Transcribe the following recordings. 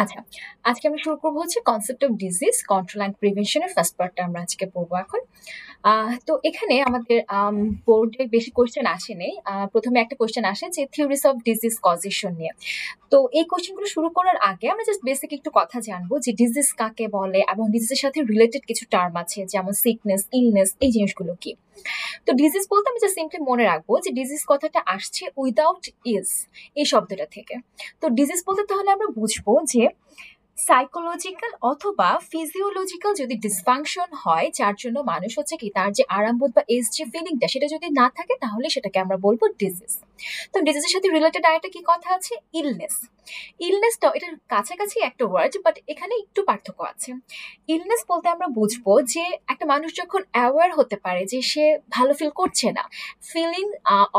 আচ্ছা, আজকে আমরা শুরু করব হচ্ছে concept of disease control and প্রিভেনশনের ফার্স্ট পার্টটা আমরা আজকে পড়বো এখন। তো এখানে আমাদের বোর্ডে বেশি কোয়েশ্চেন আসেনি। প্রথমে একটা কোয়েশ্চেন আসে যে থিওরিস অফ ডিজিজ কজেশন নিয়ে। তো এই কোয়েশ্চেনগুলো শুরু করার আগে আমরা জাস্ট বেসিক একটু কথা জানবো যে ডিজিজ কাকে বলে এবং ডিজিজের সাথে রিলেটেড কিছু টার্ম আছে যেমন সিকনেস, ইলনেস, এই জিনিসগুলো কি। তো ডিজিজ বলতে আমি জাস্ট সিম্পলি মনে রাখবো যে ডিজিজ কথাটা আসছে উইদাউট ইজ এই শব্দটা থেকে। তো ডিজিজ বলতে তাহলে আমরা বুঝবো যে সাইকোলজিক্যাল অথবা ফিজিওলজিক্যাল যদি ডিসফাংশন হয় যার জন্য মানুষ হচ্ছে কি তার যে আরামবোধ বা এজ যে ফিলিংটা সেটা যদি না থাকে তাহলে সেটাকে আমরা বলবো ডিজিজ। তো ডিজিজের সাথে রিলেটেড আরেকটা কি কথা আছে, ইলনেস। ইলনেসটা এটার কাছাকাছি একটা ওয়ার্ড, বাট এখানে একটু পার্থক্য আছে। ইলনেস বলতে আমরা বুঝবো যে একটা মানুষ যখন অ্যাওয়ার হতে পারে যে সে ভালো ফিল করছে না, feeling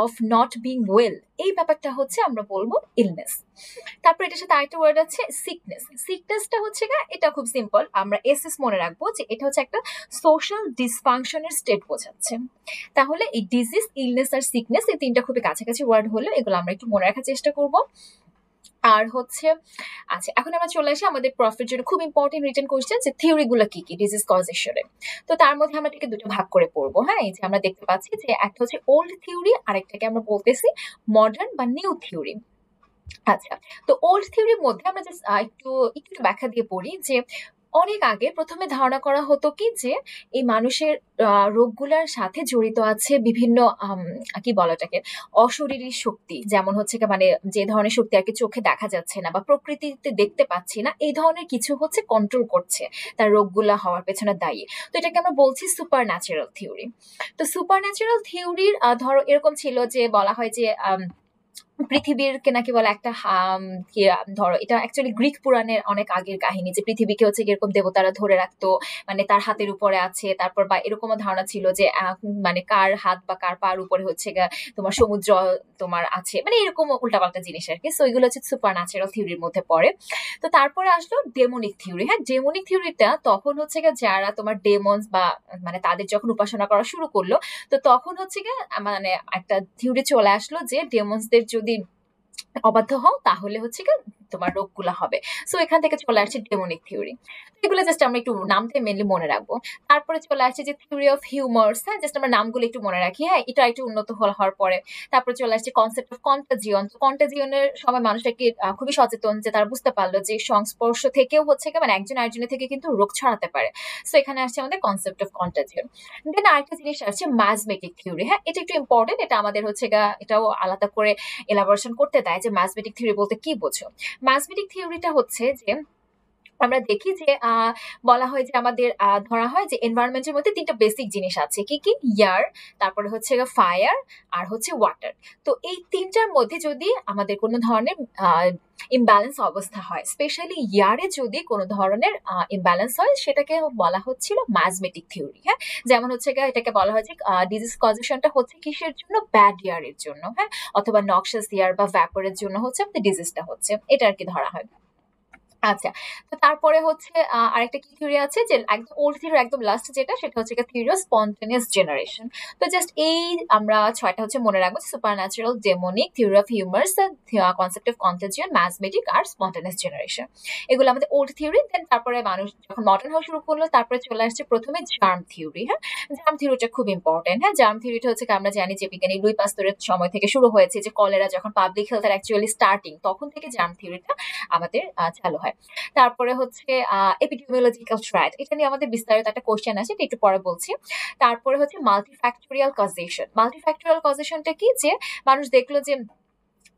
of not being well, এই ব্যাপারটা হচ্ছে আমরা বলবো ইলনেস। তারপর এটার সাথে আরেকটা ওয়ার্ড আছে সিকনেস। সিকনেসটা হচ্ছে এটা খুব সিম্পল, আমরা এসএস মনে রাখবো যে এটা হচ্ছে একটা সোশ্যাল ডিসফাংশনের স্টেট বোঝাচ্ছে। তাহলে এই ডিজিজ, ইলনেস আর সিকনেস এই তিনটা খুবই কাছাকাছি ওয়ার্ড হলো, এগুলো আমরা একটু মনে রাখার চেষ্টা করব। আর হচ্ছে আচ্ছা, এখন আমরা চলে আসি আমাদের প্রফের জন্য খুব ইম্পর্টেন্ট রিটেন কোশ্চেন যে থিওরি গুলো কি কি ডিজিজ কজেশনে। তো তার মধ্যে আমরা এটাকে দুটো ভাগ করে পড়বো। হ্যাঁ, এই যে আমরা দেখতে পাচ্ছি যে একটা হচ্ছে ওল্ড থিওরি, আরেকটাকে আমরা বলতেছি মডার্ন বা নিউ থিওরি। আচ্ছা, তো ওল্ড থিওরির মধ্যে আমরা জাস্ট একটু একটু ব্যাখ্যা দিয়ে পড়ি যে অনেক আগে প্রথমে ধারণা করা হতো কি যে এই মানুষের রোগগুলোর সাথে জড়িত আছে বিভিন্ন কি বলাটাকে অশরীরী শক্তি, যেমন হচ্ছে মানে যে ধরনের শক্তি আর কি চোখে দেখা যাচ্ছে না বা প্রকৃতিতে দেখতে পাচ্ছি না, এই ধরনের কিছু হচ্ছে কন্ট্রোল করছে তার রোগগুলা হওয়ার পেছনে দায়ী। তো এটাকে আমরা বলছি সুপার ন্যাচারাল থিওরি। তো সুপার ন্যাচারাল থিওরির ধরো এরকম ছিল যে বলা হয় যে পৃথিবীর কে নাকি বলে একটা ধরো এটা অ্যাকচুয়ালি গ্রিক পুরাণের অনেক আগের কাহিনী যে পৃথিবীকে হচ্ছে এরকম দেবতারা ধরে রাখতো, মানে তার হাতের উপরে আছে। তারপর বা এরকমও ধারণা ছিল যে মানে কার হাত বা কার পার উপরে হচ্ছে তোমার সমুদ্র তোমার আছে, মানে এরকম উল্টাপাল্টা জিনিস আর কি। সো এগুলো হচ্ছে সুপার ন্যাচারাল থিওরির মধ্যে পড়ে। তো তারপরে আসলো ডেমোনিক থিওরি। হ্যাঁ, ডেমোনিক থিওরিটা তখন হচ্ছে যারা তোমার ডেমন্স বা মানে তাদের যখন উপাসনা করা শুরু করলো, তো তখন হচ্ছে মানে একটা থিওরি চলে আসলো যে ডেমন্সদের যদি অবাধ্য হও তাহলে হচ্ছে তোমার রোগগুলো হবে। সো এখান থেকে চলে আসছে ডেমোনিক থিওরি। এগুলো জাস্ট আমরা একটু নামতে মেনলি মনে রাখবো। তারপরে চলে আসছে যে থিওরি অফ হিউমার্স। হ্যাঁ, জাস্ট আমরা নামগুলো একটু মনে রাখি। হ্যাঁ, এটা একটু উন্নত হওয়ার পরে তারপরে চলে আসছে কনসেপ্ট অফ কন্টাজিয়ন। কন্টাজিয়নের সময় মানুষটা কি খুবই সচেতন যে তারা বুঝতে পারলো যে সংস্পর্শ থেকেও হচ্ছে মানে একজন আরেকজনের থেকে কিন্তু রোগ ছড়াতে পারে। সো এখানে আসছে আমাদের কনসেপ্ট অফ কন্টাজিয়ন। দেন আরেকটা জিনিস আসছে ম্যাজমেটিক থিওরি। হ্যাঁ, এটা একটু ইম্পর্টেন্ট, এটা আমাদের হচ্ছে এটাও আলাদা করে এলাবোরেশন করতে দেয় যে ম্যাজমেটিক থিওরি বলতে কি বোঝো। ম্যাজমেটিক থিওরিটা হচ্ছে যে আমরা দেখি যে বলা হয় যে আমাদের ধরা হয় যে এনভায়রনমেন্টের মধ্যে তিনটা বেসিক জিনিস আছে, কি কি, এয়ার, তারপরে হচ্ছে ফায়ার, আর হচ্ছে ওয়াটার। তো এই তিনটার মধ্যে যদি আমাদের কোনো ধরনের ইমব্যালেন্স অবস্থা হয়, স্পেশালি ইয়ারে যদি কোনো ধরনের ইমব্যালেন্স হয়, সেটাকে বলা হচ্ছিল ম্যাজমেটিক থিওরি। হ্যাঁ, যেমন হচ্ছে এটাকে বলা হয় যে ডিজিজ কজেশনটা হচ্ছে কিসের জন্য, ব্যাড ইয়ারের জন্য। হ্যাঁ, অথবা নক্সাস ইয়ার বা ভ্যাপরের জন্য হচ্ছে আমাদের ডিজিজটা হচ্ছে, এটা আর কি ধরা হয়। আচ্ছা, তো তারপরে হচ্ছে আরেকটা কি থিওরি আছে যে একদম ওল্ড থিওরি একদম লাস্ট যেটা, সেটা হচ্ছে থিওরি অফ স্পন্টেনিয়াস জেনারেশন। তো জাস্ট এই আমরা ছয়টা হচ্ছে মনে রাখবো, super natural, demonic, theory of humours, concept of contagion, miasmatic আর স্পন্টেনিয়াস জেনারেশন। এগুলো আমাদের ওল্ড থিওরি। দেন তারপরে মানুষ যখন মডার্ন হওয়া শুরু করলো তারপরে চলে আসছে প্রথমে জার্ম থিওরি। হ্যাঁ, জার্ম থিওরিটা খুব ইম্পর্টেন্ট। হ্যাঁ, জার্ম থিওরিটা হচ্ছে আমরা জানি যে বিজ্ঞানী লুই পাস্তুরের সময় থেকে শুরু হয়েছে, যে কলেরা যখন পাবলিক হেলথের অ্যাকচুয়ালি স্টার্টিং, তখন থেকে জার্ম থিওরিটা আমাদের চালু হয়। তারপরে হচ্ছে এপিডেমিওলজিক্যাল থ্রেট, এটা নিয়ে আমাদের বিস্তারিত একটা কোশ্চেন আছে, এটা একটু পরে বলছি। তারপরে হচ্ছে মাল্টিফ্যাক্টোরিয়াল কজেশন। মাল্টিফ্যাক্টোরিয়াল কজেশনটা কি, যে মানুষ দেখলো যে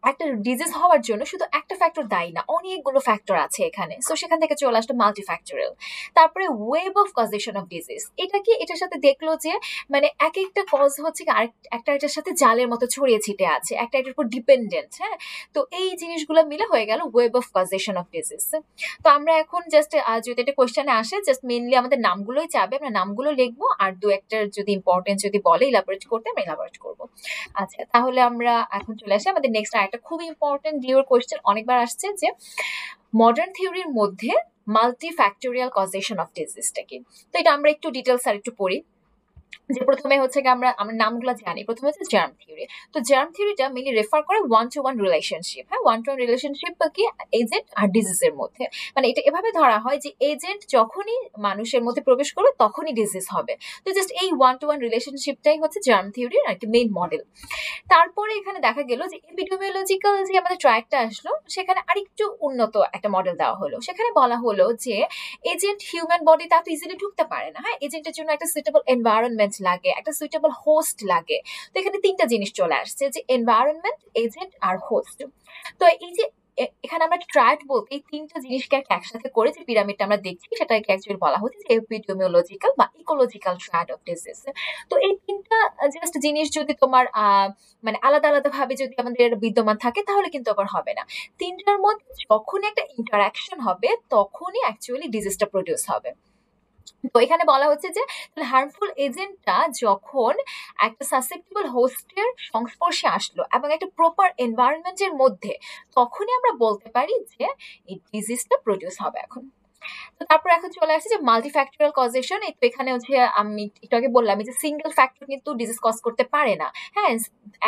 একটা ডিজিজ হওয়ার জন্য শুধু একটা ফ্যাক্টর দায়ী না, অনেকগুলো ফ্যাক্টর আছে এখানে। সো সেখান থেকে চলে আসলো মাল্টিফ্যাক্টোরিয়াল। তারপরে web of causation of disease, এটা কি, এটার সাথে দেখলো যে মানে এক একটা কজ হচ্ছে একটা এটার সাথে জালের মতো ছড়িয়ে ছিটে আছে, একটা এটার উপর ডিপেন্ডেন্ট। হ্যাঁ, তো এই জিনিসগুলো মিলে হয়ে গেল web of causation of disease. তো আমরা এখন জাস্ট যদি এটা কোয়েশ্চেনে আসে, জাস্ট মেনলি আমাদের নামগুলোই চাবে, আমরা নামগুলো লিখবো, আর দু একটার যদি ইম্পর্টেন্ট যদি বলে ইলাবোরেট করতে, আমরা ইলাবোরেট করবো। আচ্ছা, তাহলে আমরা এখন চলে আসি আমাদের নেক্সট আরেকটা খুবই ইম্পর্টেন্ট ডিওর কোয়েশ্চেন, অনেকবার আসছে, যে মডার্ন থিওরির মধ্যে মাল্টিফ্যাক্টোরিয়াল কজেশন অফ ডিজিজটা কি। তো এটা আমরা একটু ডিটেলস আর একটু পড়ি। যে প্রথমে হচ্ছে গিয়ে আমরা নামগুলো জানি। প্রথমে হচ্ছে জার্ম থিওরি। তো জার্ম থিওরিটা মেইনলি রেফার করে ওয়ান টু ওয়ান রিলেশনশিপ। হ্যাঁ, ওয়ান টু ওয়ান রিলেশনশিপ কি এজেন্ট আর ডিজিজের মধ্যে। মানে এটা এভাবে ধরা হয় যে এজেন্ট যখনই মানুষের মধ্যে প্রবেশ করবে তখনই ডিজিজ হবে। তো জাস্ট এই ওয়ান টু ওয়ান রিলেশনশিপটাই হচ্ছে জার্ম থিওরির আর কি মেইন মডেল। তারপরে এখানে দেখা গেল যে এপিডেমিওলজিক্যাল যে আমাদের ট্র্যাকটা আসলো, সেখানে আরেকটু উন্নত একটা মডেল দেওয়া হলো। সেখানে বলা হলো যে এজেন্ট হিউম্যান বডিতে এত ইজিলি ঢুকতে পারে না। হ্যাঁ, এজেন্টের জন্য একটা সুইটেবল এনভায়রনমেন্ট লাগে, একটা সুইটেবল হোস্ট লাগে। তো এখানে তিনটা জিনিস চলে আসছে, যে এনভায়রনমেন্ট, এজেন্ট আর হোস্ট। তো এই যে এখানে আমরা ট্রায়াড বলতে এই তিনটা জিনিসকে আর কি একসাথে করে যে পিরামিডটা আমরা দেখছি সেটাকে অ্যাকচুয়ালি বলা হচ্ছে যে এপিডেমিওলজিক্যাল বা ইকোলজিক্যাল ট্রায়াড অফ ডিজিজ। তো এই তিনটা জাস্ট জিনিস যদি তোমার মানে আলাদা আলাদা ভাবে যদি আমাদের বিদ্যমান থাকে তাহলে কিন্তু আবার হবে না। তিনটার মধ্যে যখনই একটা ইন্টারাকশন হবে তখনই অ্যাকচুয়ালি ডিজিজটা প্রডিউস হবে। তো এখানে বলা হচ্ছে যে হার্মফুল এজেন্টটা যখন একটা সাসেপ্টেবল হোস্টের সংস্পর্শে আসলো এবং একটা প্রপার এনভায়রনমেন্টের মধ্যে, তখনই আমরা বলতে পারি যে এই ডিজিজটা প্রডিউস হবে। এখন তো তারপর এখন চলে আসছে যে মাল্টিফ্যাক্টরিয়াল কজেশন। তো এখানে হচ্ছে আমি একটু আগে বললাম যে সিঙ্গেল ফ্যাক্টর কিন্তু ডিজিজ কজ করতে পারে না। হ্যাঁ,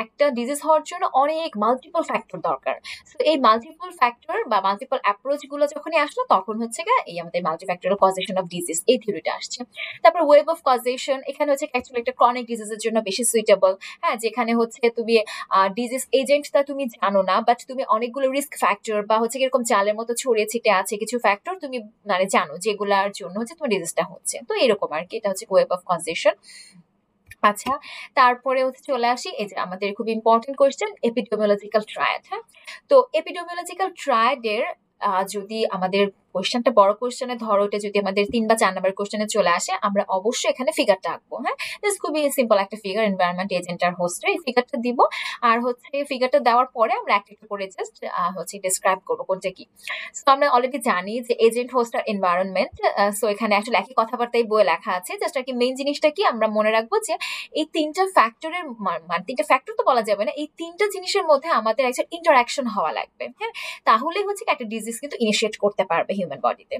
একটা ডিজিজ হওয়ার জন্য অনেক মাল্টিপল ফ্যাক্টর দরকার। তো এই মাল্টিপল ফ্যাক্টর বা মাল্টিপল অ্যাপ্রোচ গুলো যখনই আসলো তখন হচ্ছে গিয়ে এই আমাদের মাল্টিফ্যাক্টরিয়াল কজেশন অফ ডিজিজ এই থিওরিটা আসছে। তারপর ওয়েব অফ কজেশন, এখানে হচ্ছে অ্যাকচুয়ালি একটা ক্রনিক ডিজিজের জন্য বেশি সুইটেবল। হ্যাঁ, যেখানে হচ্ছে তুমি ডিজিজ এজেন্টটা তুমি জানো না, বাট তুমি অনেকগুলো রিস্ক ফ্যাক্টর বা হচ্ছে এরকম জালের মতো ছড়িয়ে ছিটে আছে কিছু ফ্যাক্টর তুমি মানে জানো যেগুলার জন্য হচ্ছে তোমার ডিজিজটা হচ্ছে। তো এরকম আর কি, এটা হচ্ছে ওয়েব অফ কজেশন। আচ্ছা, তারপরে হচ্ছে চলে আসি এই যে আমাদের খুব ইম্পর্টেন্ট কোয়েশ্চেন এপিডেমিওলজিক্যাল ট্রায়াড। হ্যাঁ, তো এপিডেমিওলজিক্যাল ট্রায়াডের যদি আমাদের কোয়েশ্চেনটা বড় কোয়েশ্চেনে ধরো, এটা যদি আমাদের 3 বা 4 নাম্বার কোয়েশ্চেনে চলে আসে, আমরা অবশ্যই এখানে ফিগারটা আঁকবো। হ্যাঁ, জাস্ট খুবই সিম্পল একটা ফিগার, এনভায়রনমেন্ট, এজেন্ট আর হোস্ট, এই ফিগারটা দিব। আর হচ্ছে ফিগারটা দেওয়ার পরে আমরা একটা একটা করে জাস্ট হচ্ছে ডিসক্রাইব করবো কোনটা কি। সো আমরা অলরেডি জানি যে এজেন্ট, হোস্ট আর এনভায়রনমেন্ট। সো এখানে আসলে একই কথাবার্তাই বইয়ে লেখা আছে, জাস্ট আর কি মেইন জিনিসটা কি আমরা মনে রাখবো যে এই তিনটা ফ্যাক্টরের মানে তিনটা ফ্যাক্টর তো বলা যাবে না, এই তিনটা জিনিসের মধ্যে আমাদের একটা ইন্টারাকশন হওয়া লাগবে। হ্যাঁ, তাহলে হচ্ছে একটা ডিজিজ কিন্তু ইনিশিয়েট করতে পারবে হিউম্যান বডিতে।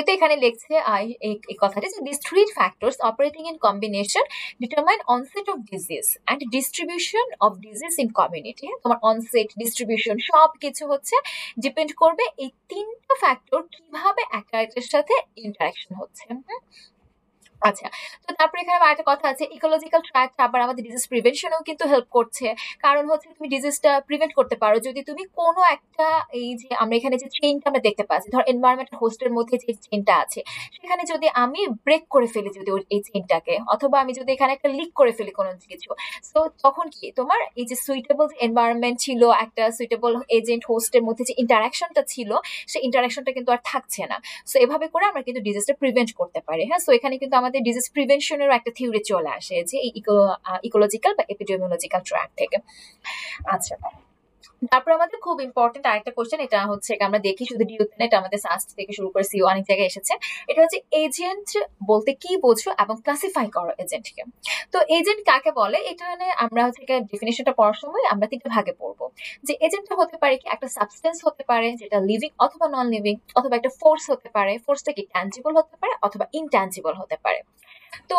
তো এখানে লিখছে এই কথাটা যে these three factors operating in combination determine onset of disease and distribution of disease in community। তোমার অনসেট, ডিস্ট্রিবিউশন সব কিছু হচ্ছে ডিপেন্ড করবে এই তিনটা ফ্যাক্টর কিভাবে একটা এটার সাথে ইন্টারাকশন হচ্ছে। আচ্ছা, তো তারপরে এখানে আরেকটা কথা আছে, ইকোলজিক্যাল ট্র্যাক আবার আমাদের ডিজিজ প্রিভেনশনেও কিন্তু হেল্প করছে। কারণ হচ্ছে তুমি ডিজিজটা প্রিভেন্ট করতে পারো যদি তুমি কোনো একটা, এই যে আমরা এখানে যে চেইনটা আমরা দেখতে পাচ্ছি, ধর এনভায়রনমেন্ট হোস্টের মধ্যে যে চেইনটা আছে সেখানে যদি আমি ব্রেক করে ফেলি যদি এই চেইনটাকে, অথবা আমি যদি এখানে একটা লিক করে ফেলি কোনো কিছু, তো তখন কি তোমার এই যে সুইটেবল এনভায়রনমেন্ট ছিল, একটা সুইটেবল এজেন্ট হোস্টের মধ্যে যে ইন্টারাকশনটা ছিল, সেই ইন্টারাকশনটা কিন্তু আর থাকছে না। সো এভাবে করে আমরা কিন্তু ডিজিজটা প্রিভেন্ট করতে পারি। হ্যাঁ, সো এখানে কিন্তু আমাদের ডিজিজ প্রিভেনশনেরও একটা থিওরি চলে আসে যে এই ইকোলজিক্যাল বা এপিডেমিওলজিক্যাল ট্র্যাক থেকে। আচ্ছা, তারপর আমাদের খুব ইম্পর্টেন্ট আরেকটা কোশ্চেন, এটা হচ্ছে আমরা দেখি শুধু ডিউতে, এটা আমাদের সাস্ট থেকে শুরু করে সিও অনেক জায়গায় এসেছে। এটা হচ্ছে এজেন্ট বলতে কি বোঝো এবং ক্লাসিফাই করো এজেন্টকে। তো এজেন্ট কাকে বলে, এখানে আমরা হচ্ছে ডেফিনেশনটা পড়ার সময় আমরা তিনটা ভাগে পড়বো। যে এজেন্টটা হতে পারে কি একটা সাবস্টেন্স হতে পারে যেটা লিভিং অথবা নন লিভিং, অথবা একটা ফোর্স হতে পারে, ফোর্সটা কি ট্যাঞ্জিবল হতে পারে অথবা ইনট্যাঞ্জিবল হতে পারে। তো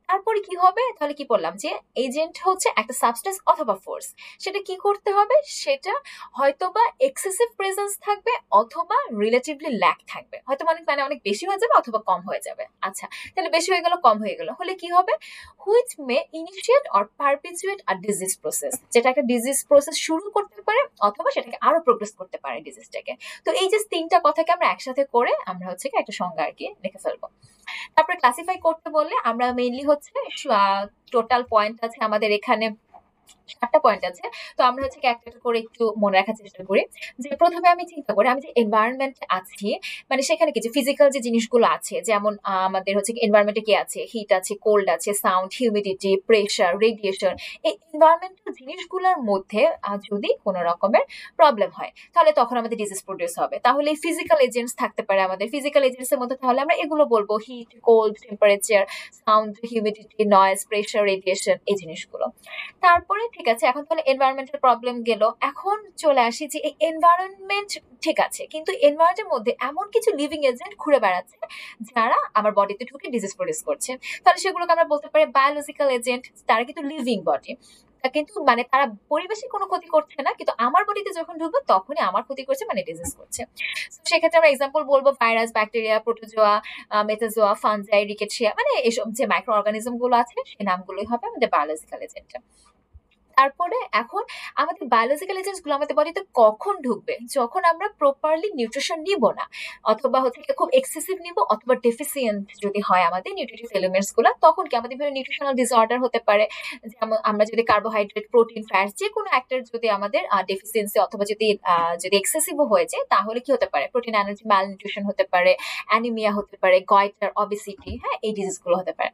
তারপরে কি হবে, তাহলে কি বললাম যে এজেন্ট হচ্ছে একটা সাবস্টেন্স অথবা ফোর্স। সেটা কি করতে হবে, সেটা হয়তোবা এক্সেসিভ প্রেজেন্স থাকবে অথবা রিলেটিভলি ল্যাক থাকবে, হয়তো মানে অনেক বেশি হয়ে যাবে অথবা কম হয়ে যাবে। আচ্ছা, তাহলে বেশি হয়ে গেল, কম হয়ে গেল, হলে কি হবে, which may initiate or পারপিচুয়েট a disease process, যেটা একটা ডিজিজ প্রসেস শুরু করতে পারে অথবা সেটাকে আরো প্রোগ্রেস করতে পারে ডিজিজটাকে। তো এই যে তিনটা কথাকে আমরা একসাথে করে আমরা হচ্ছে একটা সংজ্ঞা আর কি লিখে ফেলবো। তারপরে ক্লাসিফাই করতে বললে আমরা মেইনলি হচ্ছে টোটাল পয়েন্ট আছে আমাদের এখানে 7টা পয়েন্ট আছে। তো আমরা হচ্ছে একটা একটা করে একটু মনে রাখার চেষ্টা করি। যে প্রথমে আমি চিন্তা করি আমি যে এনভায়রনমেন্টে আছি, মানে সেখানে কি যে ফিজিক্যাল যে জিনিসগুলো আছে, যেমন আমাদের হচ্ছে এনভায়রনমেন্টে কি আছে, হিট আছে, কোল্ড আছে, সাউন্ড, হিউমিডিটি, প্রেশার, রেডিয়েশন, এই এনভায়রনমেন্টাল জিনিসগুলোর মধ্যে যদি কোনো রকমের প্রবলেম হয় তাহলে তখন আমাদের ডিজিজ প্রডিউস হবে। তাহলে এই ফিজিক্যাল এজেন্টস থাকতে পারে আমাদের, ফিজিক্যাল এজেন্টস এর মধ্যে তাহলে আমরা এগুলো বলবো, heat, cold, temperature, sound, humidity, noise, pressure, radiation, এই জিনিসগুলো। তারপরে তারপরে ঠিক আছে, এখন তাহলে এনভায়রনমেন্টাল প্রবলেম গেল। এখন চলে আসি যে এই এনভায়রনমেন্ট ঠিক আছে, কিন্তু এনভায়রনমেন্টের মধ্যে এমন কিছু লিভিং এজেন্ট ঘুরে বেড়াচ্ছে যারা আমার বডিতে ঢুকে ডিজিজ প্রডিউস করছে। তাহলে সেগুলোকে আমরা বলতে পারি বায়োলজিক্যাল এজেন্ট। তারা কিন্তু লিভিং বডি, কিন্তু মানে তারা পরিবেশে কোনো ক্ষতি করছে না, কিন্তু আমার বডিতে যখন ঢুকবে তখনই আমার ক্ষতি করছে, মানে ডিজিজ করছে। সেক্ষেত্রে আমরা এক্সাম্পল বলবো virus, bacteria, protozoa, metazoa, fungi, rickettsia, মানে এসব যে মাইক্রো অর্গানিজম গুলো আছে সেই নামগুলোই হবে আমাদের বায়োলজিক্যাল এজেন্ট। তারপরে এখন আমাদের বায়োলজিক্যাল এজেন্টস গুলো আমাদের বডিতে কখন ঢুকবে? যখন আমরা প্রপারলি নিউট্রিশন নিব না, অথবা হচ্ছে খুব এক্সেসিভ নিব, অথবা ডেফিসিয়েন্ট যদি হয় আমাদের নিউট্রিটিভ এলিমেন্টস গুলো, তখন কি আমাদের বিভিন্ন নিউট্রিশনাল ডিসঅর্ডার হতে পারে। যেমন আমরা যদি কার্বোহাইড্রেট, প্রোটিন, ফ্যাট যে কোনো একটার যদি আমাদের ডেফিসিয়েন্সি অথবা যদি এক্সেসিভও হয়ে যায়, তাহলে কি হতে পারে? প্রোটিন এনার্জি ম্যালনিউট্রিশন হতে পারে, অ্যানিমিয়া হতে পারে, গয়টার, অবেসিটি, হ্যাঁ, এই ডিজিজ গুলো হতে পারে।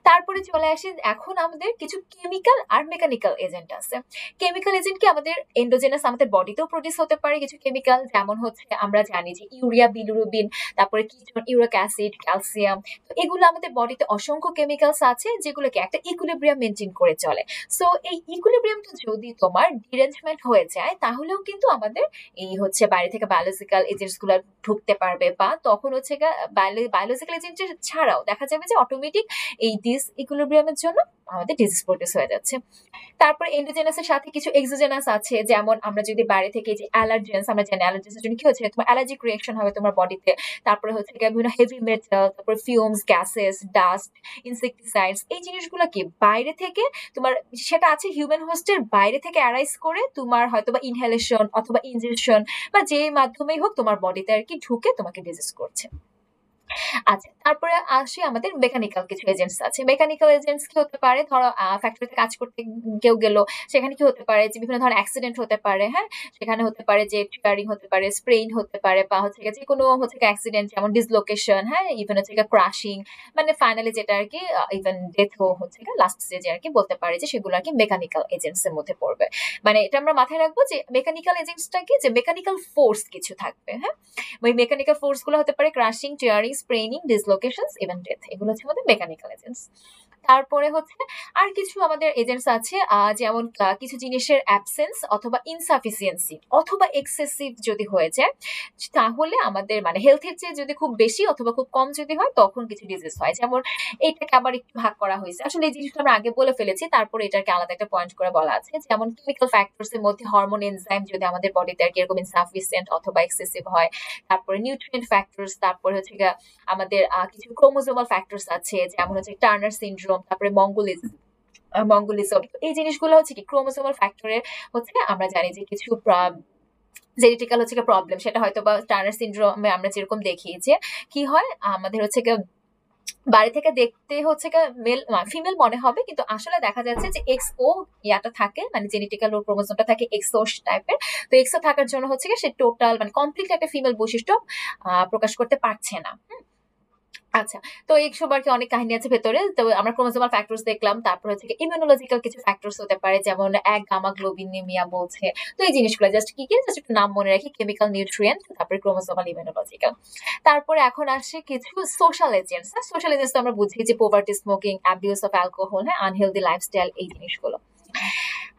তারপরে চলে আসি এখন আমাদের কিছু কেমিক্যাল আর মেকানিক্যাল এজেন্ট আছে। কেমিক্যাল এজেন্ট কি আমাদের এন্ডোজেনাস, আমাদের বডিতেও প্রডিউস হতে পারে কিছু কেমিক্যাল, যেমন হচ্ছে আমরা জানি যে ইউরিয়া, বিলিরুবিন, তারপরে কিটোন, ইউরিক অ্যাসিড, ক্যালসিয়াম। তো এগুলো আমাদের বডিতে অসংখ্য কেমিক্যালস আছে যেগুলোকে একটা ইকুইলিব্রিয়াম মেনটেন করে চলে। সো এই ইকুইলিব্রিয়ামটা যদি তোমার ডিরেঞ্জমেন্ট হয়ে যায়, তাহলেও কিন্তু আমাদের এই হচ্ছে বাইরে থেকে বায়োলজিক্যাল এজেন্টস গুলো ঢুকতে পারবে, বা তখন হচ্ছে বায়োলজিক্যাল এজেন্ট ছাড়াও দেখা যাবে যে অটোমেটিক এই ডিস ইকুইলিব্রিয়ামের জন্য আমাদের ডিজিজ প্রডিউস হয়ে যাচ্ছে। তারপর এন্ডোজেনাসের সাথে কিছু এক্সোজেনাস আছে, যেমন আমরা যদি বাইরে থেকে যে অ্যালার্জেন্স, আমরা জানি অ্যালার্জেন্সের জন্য কি হচ্ছে, তোমার অ্যালার্জিক রিঅ্যাকশন হবে তোমার বডিতে। তারপরে হচ্ছে বিভিন্ন হেভি মেটাল, তারপর ফিউমস, গ্যাসেস, ডাস্ট, ইনসেকটিসাইডস, এই জিনিসগুলো কি বাইরে থেকে তোমার, সেটা আছে হিউম্যান হোস্টের বাইরে থেকে অ্যারাইজ করে তোমার হয়তোবা ইনহেলেশন অথবা ইনজেকশন বা যে মাধ্যমেই হোক তোমার বডিতে আর কি ঢুকে তোমাকে ডিজিজ করছে। আচ্ছা, তারপরে আসি আমাদের মেকানিক্যাল কিছু এজেন্টস আছে। মেকানিক্যাল এজেন্টস কি হতে পারে? ধরো ফ্যাক্টরিতে কাজ করতে কেউ গেল, সেখানে কি হতে পারে যে বিভিন্ন ধরনের অ্যাক্সিডেন্ট হতে পারে, হ্যাঁ, সেখানে হতে পারে যে ট্রিগারিং হতে পারে, স্প্রেইন হতে পারে, বা হচ্ছে যে কোনো হচ্ছে অ্যাক্সিডেন্ট যেমন ডিসলোকেশন, হ্যাঁ, ইভেন হচ্ছে ক্রাশিং, মানে ফাইনালি যেটা আর কি ইভেন ডেথও হচ্ছে লাস্ট স্টেজে আর কি বলতে পারে যে সেগুলো আর কি মেকানিক্যাল এজেন্টস এর মধ্যে পড়বে। মানে এটা আমরা মাথায় রাখবো যে মেকানিক্যাল এজেন্টসটা কি, যে মেকানিক্যাল ফোর্স কিছু থাকবে, হ্যাঁ, ওই মেকানিক্যাল ফোর্স গুলো হতে পারে ক্রাশিং, টিয়ারিং, স্প্রেনিং, ডিসলোকেশনস, ইভেন ডেথ। এগুলো হচ্ছে আমাদের মেকানিক্যাল এজেন্টস। তারপরে হচ্ছে আর কিছু আমাদের এজেন্টস আছে, যেমন কিছু জিনিসের অ্যাবসেন্স অথবা ইনসাফিসিয়েন্সি অথবা এক্সেসিভ যদি হয়ে যায়, তাহলে আমাদের মানে হেলথের চেয়ে যদি খুব বেশি অথবা খুব কম যদি হয়, তখন কিছু ডিজিজ হয়। যেমন এইটাকে আবার একটু ভাগ করা হয়েছে, আসলে এই জিনিসটা আমরা আগে বলে ফেলেছি, তারপরে এটাকে আলাদা একটা পয়েন্ট করে বলা আছে। যেমন কেমিক্যাল ফ্যাক্টরস এর মধ্যে হরমোন, এনজাইম যদি আমাদের বডিতে আর কি এরকম ইনসাফিসিয়েন্ট অথবা এক্সেসিভ হয়। তারপরে নিউট্রিয়েন্ট ফ্যাক্টরস, তারপরে হচ্ছে আমাদের কিছু ক্রোমোজোমাল ফ্যাক্টরস আছে, যেমন হচ্ছে টার্নার সিনড্রোম, তারপরে মঙ্গোলিজম। এই জিনিসগুলো হচ্ছে কি ক্রোমোজোমাল ফ্যাক্টরের হচ্ছে আমরা জানি যে কিছু জেনেটিক্যাল হচ্ছে প্রবলেম, সেটা হয়তো বা টার্নার সিনড্রোমে আমরা যেরকম দেখি যে কি হয়, আমাদের হচ্ছে বাড়ি থেকে দেখতে হচ্ছে মেল ফিমেল মনে হবে, কিন্তু আসলে দেখা যাচ্ছে যে এক্সও ইয়াটা থাকে, মানে জেনেটিক্যাল ওর ক্রোমোজোমটা থাকে এক্সও টাইপের। তো এক্সও থাকার জন্য হচ্ছে সে টোটাল মানে কমপ্লিট একটা ফিমেল বৈশিষ্ট্য প্রকাশ করতে পারছে না। আচ্ছা, তো এই সবার কি অনেক কাহিনী আছে ভেতরে। তো আমরা ক্রোমোজোমাল ফ্যাক্টরস দেখলাম, তারপর হচ্ছে ইমিউনোলজিক্যাল কিছু ফ্যাক্টরস হতে পারে, যেমন এক গামা গ্লোবিনেমিয়া বলছে। তো এই জিনিসগুলো জাস্ট কি জাস্ট একটু নাম মনে রাখি, কেমিক্যাল, নিউট্রিয়েন্ট, তারপরে ক্রোমোজোমাল, ইমিউনোলজিক্যাল। তারপরে এখন আসে কিছু সোশ্যাল এজেন্টস। সোশ্যাল এজেন্টস তো আমরা বুঝি যে poverty, smoking, abuse of alcohol, হ্যাঁ, আনহেলদি লাইফস্টাইল, এই জিনিসগুলো।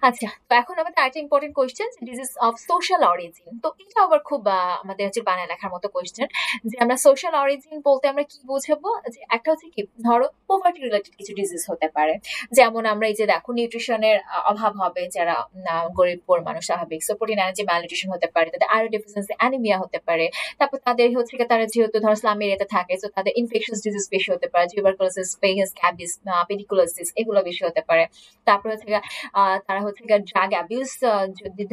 আচ্ছা, তো এখন আমাদের আরেকটা important question, disease of social origin. তো এটা আবার খুব আমাদের হচ্ছে বানায় লেখার মতো কোয়েশ্চেন, যে আমরা সোশ্যাল অরিজিন বলতে আমরা কি বুঝাবো, যে একটা হচ্ছে কি ধরো পভার্টি রিলেটেড কিছু ডিজিজ হতে পারে, যেমন আমরা এই যে দেখো নিউট্রিশনের অভাব হবে যারা গরিব পোর মানুষ, স্বাভাবিক, সো প্রোটিন এনার্জি ম্যালনিউট্রিশন হতে পারে, তাদের আয়রন ডেফিসিয়েন্সি, অ্যানিমিয়া হতে পারে। তারপর তাদের হচ্ছে তারা যেহেতু ধরো স্লাম এরিয়াতে থাকে, সো তাদের ইনফেকশনাস ডিজিজ বেশি হতে পারে, টিউবারকুলোসিস, স্ক্যাবিস, পেডিকুলোসিস, এগুলো বেশি হতে পারে। তারপর হচ্ছে তারা হচ্ছে ড্রাগ অ্যাবিউজ, যদি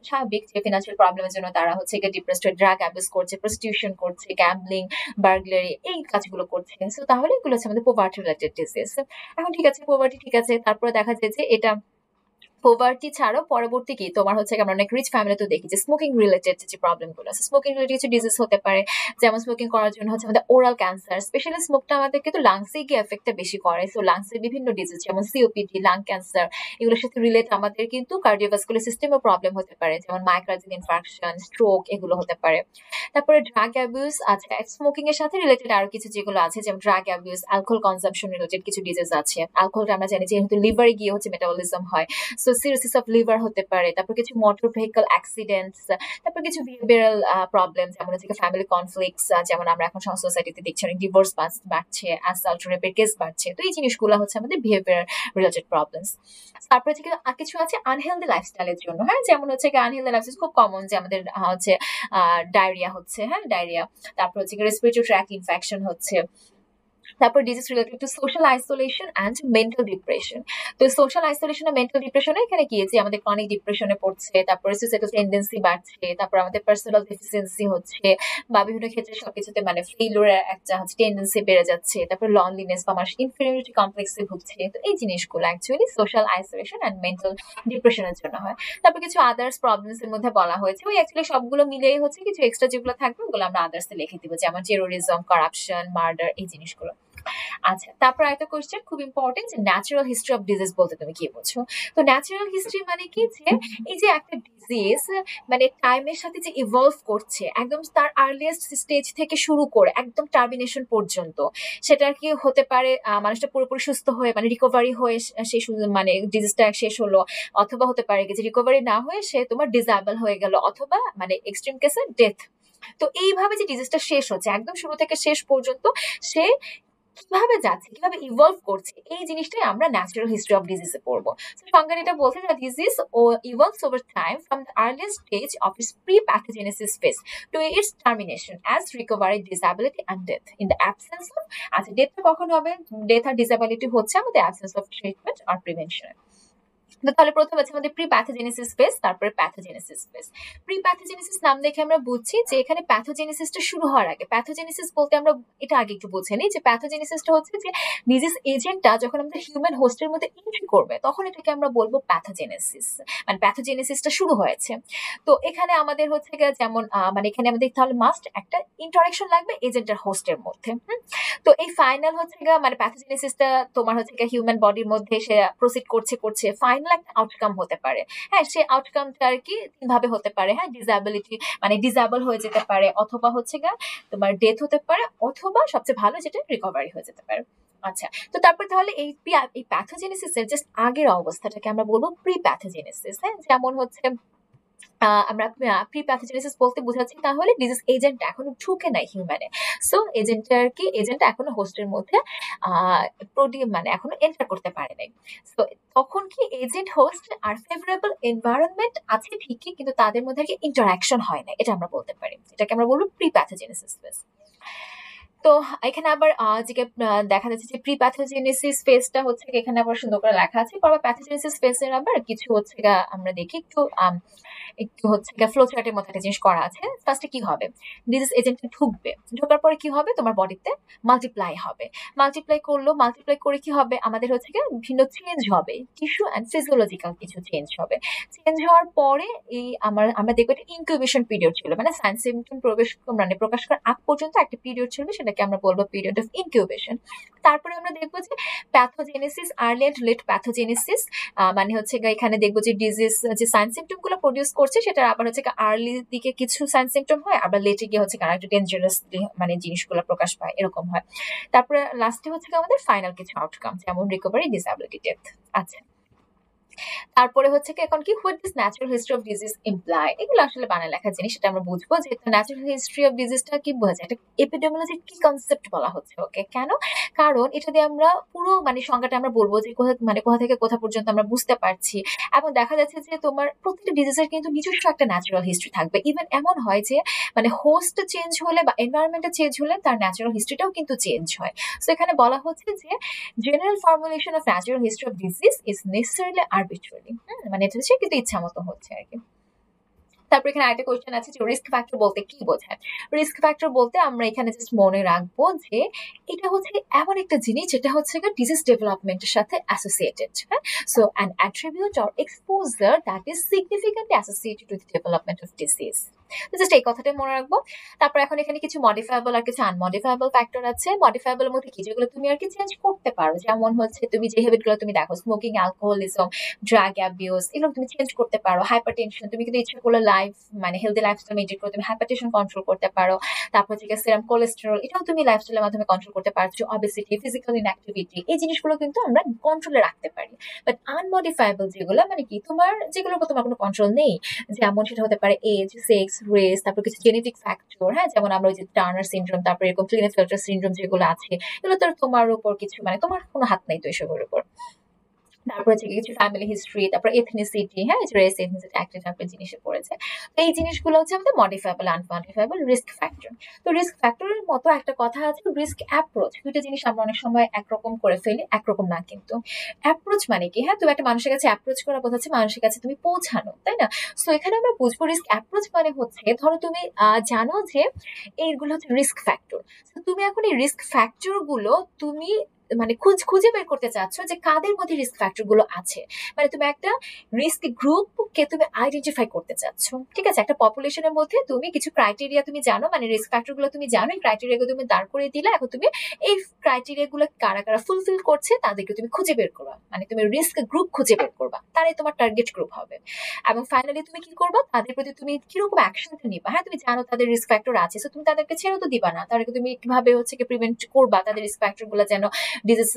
স্বাভাবিক যে ফিনান্সিয়াল প্রবলেমের জন্য তারা হচ্ছে ডিপ্রেসড হয়ে ড্রাগ অ্যাবিউজ করছে, প্রস্টিটিউশন করছে, গ্যাম্বলিং, বার্গলারি, এই কাজগুলো করছে। সো তাহলে এগুলো হচ্ছে আমাদের পোভার্টি রিলেটেড ডিজিজ। এখন ঠিক আছে, পোভার্টি ঠিক আছে, তারপরে দেখা যায় যে এটা পোভার্টি ছাড়াও পরবর্তী কি তোমার হচ্ছে আমরা অনেক রিচ ফ্যামিলিতেও দেখি যে স্মোকিং রিলেটেড যে প্রবলেমগুলো আছে, স্মোকিং রিলেটেড কিছু ডিজিজ হতে পারে। যেমন স্মোকিং করার জন্য হচ্ছে আমাদের ওরাল ক্যান্সার, স্পেশালি স্মোকটা আমাদের কিন্তু লাংসে গিয়ে এফেক্টটা বেশি করে। সো লাংসের বিভিন্ন ডিজিজ যেমন সিওপিডি, লাং ক্যান্সার, এগুলোর সাথে রিলেট আমাদের কিন্তু কার্ডিওভাস্কুলার সিস্টেমও প্রবলেম হতে পারে, যেমন মাইক্রোজিন ইনফার্কশন, স্ট্রোক, এগুলো হতে পারে। তারপরে ড্রাগ অ্যাবিউজ, আচ্ছা স্মোকিং এর সাথে রিলেটেড আরো কিছু যেগুলো আছে, যেমন drug abuse, alcohol consumption related কিছু ডিজিজ আছে। অ্যালকোহলটা আমরা জানি যেহেতু লিভারে গিয়ে হচ্ছে মেটাবলিজম হয়, সো সিরোসিস অফ লিভার হতে পারে, তারপর কিছু মোটর ভেহিকল অ্যাক্সিডেন্টস, তারপর কিছু বিহেভিয়ারাল প্রবলেম যেমন হচ্ছে ফ্যামিলি কনফ্লিক্টস, যেমন আমরা এখন সোসাইটিতে দেখছি অনেক ডিভোর্স বাড়ছে, অ্যাসাল্ট রেপের কেস বাড়ছে। তো এই জিনিসগুলো হচ্ছে আমাদের বিহেভিয়ার রিলেটেড প্রবলেমস। তারপর হচ্ছে কিছু আছে আনহেলদি লাইফস্টাইলের জন্য, হ্যাঁ, যেমন হচ্ছে আনহেলদি লাইফস্টাইল খুব কমন যে আমাদের হচ্ছে ডায়রিয়া হচ্ছে, হ্যাঁ ডায়রিয়া, তারপর হচ্ছে রেসপিরেটরি ট্র্যাক ইনফেকশন হচ্ছে, তারপর disease related to social isolation and mental depression. তো সোশ্যাল আইসোলেশন আর মেন্টাল ডিপ্রেশনে এখানে কি যে আমাদের ক্রনিক ডিপ্রেশনে পড়ছে, তারপরে সুইসাইডাল টেন্ডেন্সি বাড়ছে, তারপর আমাদের পার্সোনাল ডেফিসিয়েন্সি হচ্ছে, বা বিভিন্ন ক্ষেত্রে সবকিছুতে মানে ফেইলিউরের একটা হচ্ছে টেন্ডেন্সি বেড়ে যাচ্ছে, তারপর লনলিনেস বা মানুষ ইনফিরিয়রিটি কমপ্লেক্সে ভুগছে। তো এই জিনিসগুলো actually social isolation and mental ডিপ্রেশনের জন্য হয়। তারপর কিছু আদার্স প্রবলেমস এর মধ্যে বলা হয়েছে, ওই অ্যাকচুয়ালি সবগুলো মিলেই হচ্ছে কিছু এক্সট্রা যেগুলো থাকবে ওগুলো আমরা আদার্সে লিখে দিব, যেমন টেরোরিজম, কারাপশন, মার্ডার, এই জিনিসগুলো। আচ্ছা, তারপর একটা কোশ্চেন খুব ইম্পর্টেন্ট যে ন্যাচারাল হিস্ট্রি অফ ডিজিজ বলতে তুমি কি বোঝো? তো ন্যাচারাল হিস্ট্রি মানে কি যে এই যে একটা ডিজিজ মানে টাইমের সাথে যে ইভলভ করছে একদম তার আর্লিয়েস্ট স্টেজ থেকে শুরু করে একদম টার্মিনেশন পর্যন্ত, সেটা কি হতে পারে মানুষটা পুরোপুরি সুস্থ হয়ে মানে রিকভারি হয়ে সে মানে ডিজিজটা শেষ হলো, অথবা হতে পারে যে রিকভারি না হয়ে সে তোমার ডিসএবল হয়ে গেল, অথবা মানে এক্সট্রিম কেসে ডেথ। তো এইভাবে যে ডিজিজটা শেষ হচ্ছে একদম শুরু থেকে শেষ পর্যন্ত সে কিভাবে যাচ্ছে, কিভাবে ইভলভ করছে, এই জিনিসটাই আমরা ন্যাচারাল হিস্ট্রি অফ ডিজিজে পড়বো। সংজ্ঞা এটা বলছে যে disease evolves over time from the earliest stage of its pre-pathogenesis phase to its termination as recovery, disability and death in the absence of, আচ্ছা ডেথটা কখন হবে? ডেথ আর ডিসএবিলিটি হচ্ছে আমাদের অ্যাবসেন্স অফ ট্রিটমেন্ট আর প্রিভেনশন। তাহলে প্রথম আছে আমাদের প্রি প্যাথোজেনেসিস ফেজ, তারপরে প্যাথোজেনেসিস ফেজ। প্রি প্যাথোজেনেসিস নাম দেখে আমরা বুঝছি যে এখানে প্যাথোজেনেসিসটা শুরু হওয়ার আগে, প্যাথোজেনেসিস বলতে আমরা এটা আগে একটু বুঝে নিই যে প্যাথোজেনেসিসটা হচ্ছে যে ডিজিজ এজেন্টটা যখন আমাদের হিউম্যান হোস্টের মধ্যে এন্ট্রি করবে তখন এটাকে আমরা বলবো প্যাথোজেনেসিস, মানে প্যাথোজেনেসিসটা শুরু হয়েছে। তো এখানে আমাদের হচ্ছে যেমন মানে এখানে আমাদের তাহলে মাস্ট একটা ইন্টারাকশন লাগবে এজেন্ট আর হোস্টের মধ্যে। তো এই ফাইনাল হচ্ছে মানে প্যাথোজেনেসিসটা তোমার হচ্ছে হিউম্যান বডির মধ্যে সে প্রসিড করছে ফাইনাল একটা আউটকাম হতে পারে, হ্যাঁ সে আউটকামটা আর কি তিন ভাবে হতে পারে, হ্যাঁ ডিসএবিলিটি মানে ডিসএবল হয়ে যেতে পারে, অথবা হচ্ছে তোমার ডেথ হতে পারে, অথবা সবচেয়ে ভালো যেটা রিকভারি হয়ে যেতে পারে। আচ্ছা, তো তারপর তাহলে এই প্যাথোজেনেসিসের জাস্ট আগের অবস্থাটাকে আমরা বলবো প্রি প্যাথোজেনেসিস, হ্যাঁ যেমন হচ্ছে আমরা প্রি প্যাথোজেনেসিস বলতে বোঝাচ্ছি তাহলে ডিজিজ এজেন্ট এখনো ঢুকে নাই হিউম্যানে, সো এজেন্টার কি এজেন্ট এখনো হোস্টের মধ্যে মানে এখনো এন্টার করতে পারে নাই। সো তখন কি এজেন্ট হোস্ট আর ফেভারেবল এনভায়রনমেন্ট আছে ঠিকই, কিন্তু তাদের মধ্যে কি ইন্টারাকশন হয় না, এটা আমরা বলতে পারি, এটাকে আমরা বলবো প্রি প্যাথোজেনেসিস ফেজ। তো এখানে আবার দেখা যাচ্ছে যে প্রি প্যাথোজেনেসিস ফেজটা হচ্ছে এখানে আবার সুন্দর করে লেখা আছে, পরে প্যাথোজেনেসিস ফেজের আবার কিছু হচ্ছে আমরা দেখি একটু হচ্ছে ফ্লো চার্টের মতো একটা জিনিস করা আছে। ফার্স্টে কি হবে, ডিজিজ এজেন্টে ঢুকবে, ঢোকার পরে কি হবে তোমার বডিতে মাল্টিপ্লাই হবে, মাল্টিপ্লাই করে কি হবে আমাদের হচ্ছে ভিন্ন চেঞ্জ হবে, টিস্যু অ্যান্ড ফিজিওলজিক্যাল কিছু চেঞ্জ হবে। চেঞ্জ হওয়ার পরে এই আমরা দেখবো একটা ইনকিউবেশন পিরিয়ড ছিল, মানে সাইন সিমটম প্রকাশ করার আগ পর্যন্ত একটা পিরিয়ড ছিল, সেটাকে আমরা বলবো পিরিয়ড অফ ইনকিউবেশন। তারপরে আমরা দেখবো যে pathogenesis, early and late pathogenesis, মানে হচ্ছে এখানে দেখবো যে ডিজিজ যে সাইন সিমটম গুলো প্রডিউস করছে সেটা আবার হচ্ছে আর্লি দিকে কিছু সাইন সিমটম হয়, আবার লেটে গিয়ে হচ্ছে একটু ডেঞ্জারাসলি মানে জিনিসগুলো প্রকাশ পায়, এরকম হয়। তারপরে লাস্টে হচ্ছে আমাদের ফাইনাল কিছু আউটকাম যেমন রিকভারি, ডিসএবিলিটি, ডেথ। আচ্ছা, তারপরে হচ্ছে এখন কি what is natural history of disease imply, এগুলো আসলে বানায় লেখা জিনিস, সেটা আমরা বুঝবো যে ন্যাচারাল হিস্ট্রি অফ ডিজিজটা কি বোঝায়, এটা এপিডেমিওলজির কি কনসেপ্ট বলা হচ্ছে, ওকে কেন, কারণ এটা দিয়ে আমরা পুরো মানে সংজ্ঞাটা আমরা বলবো যে কোথা থেকে কোথা পর্যন্ত আমরা বুঝতে পারছি, এবং দেখা যাচ্ছে যে তোমার প্রত্যেকটা ডিজিজের কিন্তু নিজস্ব একটা ন্যাচারাল হিস্ট্রি থাকবে। ইভেন এমন হয় যে মানে হোস্ট চেঞ্জ হলে বা এনভায়রনমেন্টটা চেঞ্জ হলে তার ন্যাচারাল হিস্ট্রিটাও কিন্তু চেঞ্জ হয়। সো এখানে বলা হচ্ছে যে general formulation of natural history of disease is necessarily arbitrary, মানে এটা হচ্ছে কিন্তু ইচ্ছা মতো হচ্ছে আর কি। তারপর এখানে আরেকটা কোয়েশ্চেন আছে যে রিস্ক ফ্যাক্টর বলতে কি বোঝায়। রিস্ক ফ্যাক্টর বলতে আমরা এখানে জাস্ট মনে রাখবো যে এটা হচ্ছে এমন একটা জিনিস যেটা হচ্ছে ডিজিজ ডেভেলপমেন্টের সাথে অ্যাসোসিয়েটেড, হ্যাঁ so an attribute or exposure that is significantly associated with development of disease. তো জাস্ট এই কথাটাই মনে রাখবো। তারপর এখন এখানে কিছু মডিফায়েবল আর কিছু আনমডিফায়েবল ফ্যাক্টর আছে। মডিফায়েবল এর মধ্যে কি, যেগুলো তুমি আর কি চেঞ্জ করতে পারো, যেমন হচ্ছে তুমি যে হ্যাবিট গুলো তুমি দেখো, স্মোকিং, অ্যালকোহলিজম, ড্রাগ অ্যাবিউজ, এগুলো তুমি চেঞ্জ করতে পারো। হাইপারটেনশন, তুমি কিন্তু ইচ্ছা করলে মানে হেলদি লাইফস্টাইল মেনটেন করে তুমি হাইপারটেনশন কন্ট্রোল করতে পারো। তারপর হচ্ছে সেরাম কোলেস্টেরল, এটাও তুমি লাইফস্টাইলের মাধ্যমে কন্ট্রোল করতে পারছো। অবেসিটি, ফিজিক্যাল ইনঅ্যাক্টিভিটি, এই জিনিসগুলো কিন্তু আমরা কন্ট্রোলে রাখতে পারি। বাট আনমডিফায়েবল যেগুলো, মানে কি তোমার যেগুলোর উপর তোমার কোনো কন্ট্রোল নেই, যেমন সেটা হতে পারে এজ, সেক্স, রেস, তারপর কিছু জেনেটিক ফ্যাক্টর, হ্যাঁ, যেমন আমরা ওই যে টার্নার সিনড্রোম, তারপর এরকম ক্লিনেফেল্টার সিনড্রোম যেগুলো আছে, এগুলো তো তোমার উপর কিছু, মানে তোমার কোনো হাত নেই তো এসবের উপর। তারপর হচ্ছে কিছু ফ্যামিলি হিস্ট্রি, তারপর এথনিসিটি, হ্যাঁ, রেস, এথনিসিটি একটা টাইপের জিনিসে পড়েছে। তো এই জিনিসগুলো হচ্ছে আমাদের মডিফাইবল, আনমডিফাইবল রিস্ক ফ্যাক্টর। তো রিস্ক ফ্যাক্টরের মতো একটা কথা আছে রিস্ক অ্যাপ্রোচ। দুটো জিনিস আমরা অনেক সময় একরকম করে ফেলি, একরকম না কিন্তু। অ্যাপ্রোচ মানে কি, হ্যাঁ, তুমি একটা মানুষের কাছে অ্যাপ্রোচ করা বোঝাচ্ছে মানুষের কাছে তুমি পৌঁছানো, তাই না? সো এখানে আমরা বুঝবো রিস্ক অ্যাপ্রোচ মানে হচ্ছে, ধরো তুমি জানো যে এইগুলো হচ্ছে রিস্ক ফ্যাক্টর। তুমি এখন এই রিস্ক ফ্যাক্টর গুলো তুমি মানে খুঁজে বের করতে চাচ্ছ যে কাদের মধ্যে রিস্ক ফ্যাক্টর গুলো আছে। মানে তুমি একটা রিস্ক গ্রুপকে তুমি আইডেন্টিফাই করতে চাচ্ছ, ঠিক আছে? একটা পপুলেশনের মধ্যে তুমি কিছু ক্রাইটেরিয়া তুমি জানো, মানে রিস্ক ফ্যাক্টর গুলো তুমি জানো, এই ক্রাইটেরিয়া গুলো তুমি দাঁড় করে দিলে, এখন তুমি এই ক্রাইটেরিয়া গুলো কারা কারা ফুলফিল করছে তাদেরকে তুমি খুঁজে বের করবা, মানে তুমি রিস্ক গ্রুপ খুঁজে বের করবা, তারাই তোমার টার্গেট গ্রুপ হবে। এবং ফাইনালি তুমি কি করবা, তাদের প্রতি তুমি কিরকম অ্যাকশন নিবা। হ্যাঁ, তুমি জানো তাদের রিস্ক ফ্যাক্টর আছে, তো তুমি তাদেরকে ছেড়ে তো দিবা না, তাদেরকে তুমি কিভাবে হচ্ছে কি প্রিভেন্ট করবা তাদের রিস্ক ফ্যাক্টর গুলো যেন ডিজিজ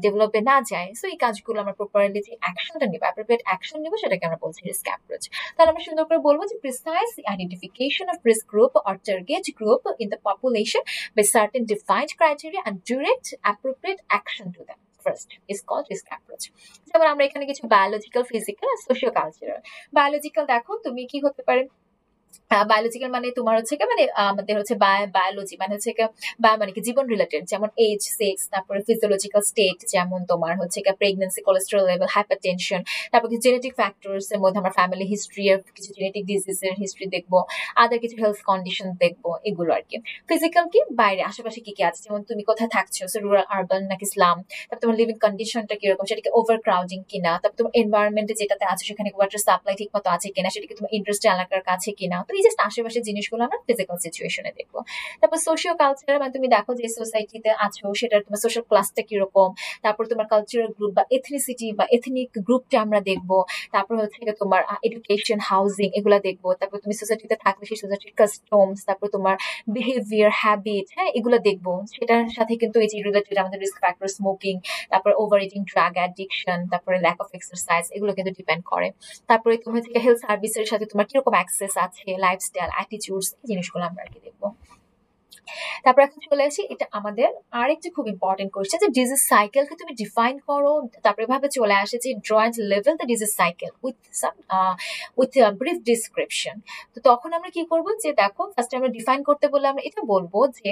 ডেভেলপে না যায়। সো এই কাজগুলো আমরা প্রপারলি যে অ্যাকশনটা নিব, অ্যাপ্রোপ্রিয়েট অ্যাকশন নিব, সেটাকে আমরা বলছি রিস্ক অ্যাপ্রোচ। তাহলে আমরা সুন্দর করে বলবো যে precise identification of risk group or target group in the population by certain defined criteria and direct appropriate action to them first is called risk approach. যেমন আমরা এখানে কিছু বায়োলজিক্যাল, ফিজিক্যাল আর সোশিও কালচারাল। বায়োলজিক্যাল দেখো তুমি কি হতে পারে, বায়োলজিক্যাল মানে তোমার হচ্ছে কি, মানে আমাদের হচ্ছে বায়োলজি মানে হচ্ছে কি, মানে কি জীবন রিলেটেড, যেমন এজ, সেক্স, তারপরে ফিজিওলজিক্যাল স্টেট, যেমন তোমার হচ্ছে কি প্রেগন্যান্সি, কোলেস্টেরল লেভেল, হাইপারটেনশন। তারপর কিছু জেনেটিক ফ্যাক্টরস এর মধ্যে আমরা ফ্যামিলি হিস্ট্রি এর কিছু জেনেটিক ডিজিজের হিস্ট্রি দেখবো, আদার কিছু হেলথ কন্ডিশন দেখবো, এগুলো আর কি। ফিজিক্যাল কি, বাইরে আশেপাশে কি কি আছে, যেমন তুমি কোথায় থাকছো, রুরাল, আরবান নাকি স্লাম, তারপর তোমার লিভিং কন্ডিশনটা কিরকম, সেটাকে ওভার ক্রাউডিং কিনা, তারপর তোমার এনভায়রনমেন্টে যেটাতে আছে সেখানে ওয়াটার সাপ্লাই ঠিক মতো আছে কিনা, সেটাকে তোমার ইন্ডাস্ট্রি এলাকার কাছে কিনা। তো এই যে আশেপাশের জিনিসগুলো আমরা ফিজিক্যাল সিচুয়েশনে দেখবো। তারপর সোশিও কালচার, মানে তুমি দেখো যে সোসাইটিতে আছো সেটার তোমার সোশ্যাল ক্লাসটা কিরকম, তারপর তোমার কালচারাল গ্রুপ বা এথনিসিটি বা এথনিক গ্রুপটা আমরা দেখবো। তারপর হচ্ছে তোমার এডুকেশন, হাউজিং, এগুলা দেখবো। তারপর তুমি সোসাইটিতে থাকলে সেই সোসাইটির কাস্টমস, তারপর তোমার বিহেভিয়ার, হ্যাবিট, হ্যাঁ, এগুলো দেখবো। সেটার সাথে কিন্তু এই যে রিলেটেড আমাদের রিস্ক ফ্যাক্টর, স্মোকিং, তারপর ওভার ইটিং, ড্রাগ অ্যাডিকশন, তারপরে ল্যাক অফ এক্সারসাইজ, এগুলো কিন্তু ডিপেন্ড করে। তারপরে তুমি হচ্ছে হেলথ সার্ভিসের সাথে তোমার কিরকম অ্যাক্সেস আছে, লাইফস্টাইল, অ্যাটিটিউডস, এই জিনিসগুলো আমরা আর কি দেখবো। তারপর এখন চলে আসি, এটা আমাদের আরেকটি খুব ইম্পর্টেন্ট কোয়েশ্চেন যে ডিজিজ সাইকেলকে তুমি ডিফাইন করো। তারপরে ভাবে চলে আসে যে ড্রয়েন্ট level the disease cycle with brief description. তো তখন আমরা কি করবো, যে দেখো ফার্স্টে আমরা ডিফাইন করতে বললে আমরা এটা বলবো যে